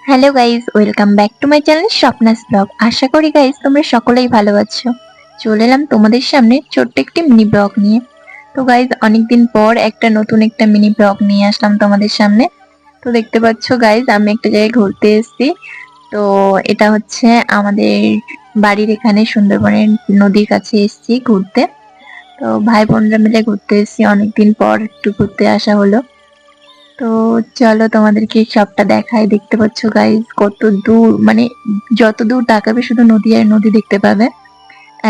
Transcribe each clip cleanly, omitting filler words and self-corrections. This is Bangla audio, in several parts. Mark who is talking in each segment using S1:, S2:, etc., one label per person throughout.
S1: Hello guys, welcome back to my channel Swapna's vlog. আশা করি গাইস তোমরা সকলেই ভালো আছো। চলে এলাম তোমাদের সামনে ছোট্ট একটি মিনি ব্লগ নিয়ে। তো গাইস অনেকদিন পর একটা মিনি ব্লগ নিয়ে আসলাম তোমাদের সামনে। তো দেখতে পাচ্ছ গাইস আমি একটা জায়গায় ঘুরতে এসেছি। তো এটা হচ্ছে আমাদের বাড়ির এখানে সুন্দরবনের নদীর কাছে এসেছি ঘুরতে। তো ভাই বোনরা মিলে ঘুরতে এসেছি, অনেকদিন পর একটু ঘুরতে আসা হলো। তো চলো তোমাদেরকে সবটা দেখাই। দেখতে পাচ্ছ গাইস কত দূর, মানে যত দূর তাকাবে শুধু নদী আর নদী দেখতে পাবে।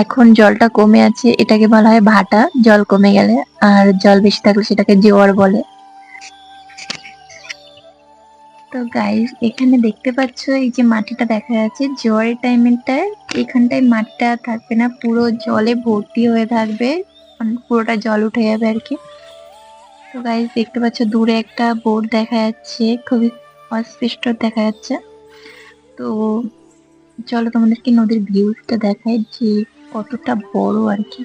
S1: এখন জলটা কমে আছে, এটাকে বলা হয় ভাটা, জল কমে গেলে। আর জল বেশি থাকলে সেটাকে জোয়ার বলে। তো গাইস এখানে দেখতে পাচ্ছ এই যে মাটিটা দেখা যাচ্ছে জোয়ারের টাইমটায়, এখানটায় মাটিটা থাকবে না, পুরো জলে ভর্তি হয়ে থাকবে, মানে পুরোটা জল উঠে যাবে আর কি। তো গাইস দেখতে পাচ্ছ দূরে একটা বোট দেখা যাচ্ছে, খুবই অস্পষ্ট দেখা যাচ্ছে। তো চলো তোমাদেরকে নদীর ভিউটা দেখাই যে কতটা বড় আর কি।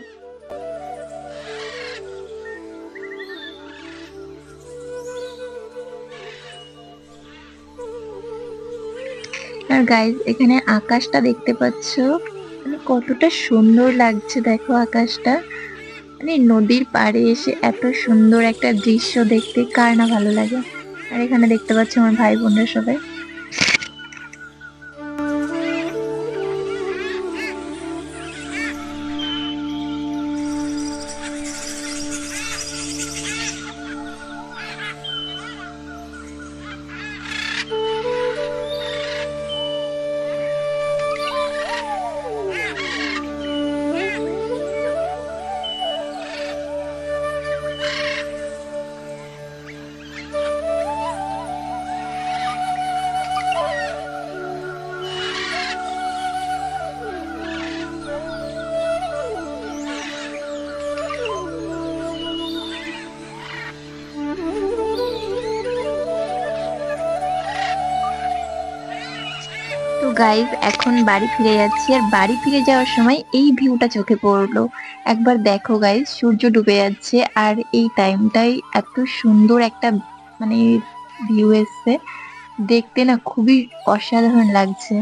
S1: আর গাইস এখানে আকাশটা দেখতে পাচ্ছ, মানে কতটা সুন্দর লাগছে, দেখো আকাশটা। মানে নদীর পাড়ে এসে এত সুন্দর একটা দৃশ্য দেখতে কার না ভালো লাগে। আর এখানে দেখতে পাচ্ছ আমার ভাই বোনরা সবাই। তো গাইজ এখন বাড়ি ফিরে যাচ্ছি, আর বাড়ি ফিরে যাওয়ার সময় এই ভিউটা চোখে পড়লো। একবার দেখো গাইজ, সূর্য ডুবে যাচ্ছে আর এই টাইমটাই এত সুন্দর একটা, মানে ভিউ এসছে, দেখতে না খুবই অসাধারণ লাগছে।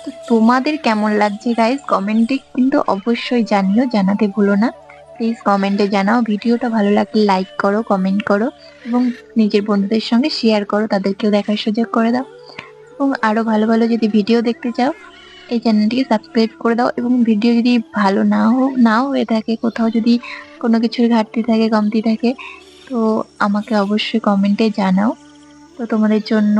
S1: তো তোমাদের কেমন লাগছে গাইজ কমেন্টে কিন্তু অবশ্যই জানিও, জানাতে ভুলো না। প্লিজ কমেন্টে জানাও। ভিডিওটা ভালো লাগলে লাইক করো, কমেন্ট করো এবং নিজের বন্ধুদের সঙ্গে শেয়ার করো, তাদেরকেও দেখার সুযোগ করে দাও। এবং আরো ভালো ভালো যদি ভিডিও দেখতে চাও এই চ্যানেলটিকে সাবস্ক্রাইব করে দাও। এবং ভিডিও যদি ভালো নাও হয়ে থাকে, কোথাও যদি কোনো কিছুর ঘাটতি থাকে, কমতি থাকে, তো আমাকে অবশ্যই কমেন্টে জানাও। তো তোমাদের জন্য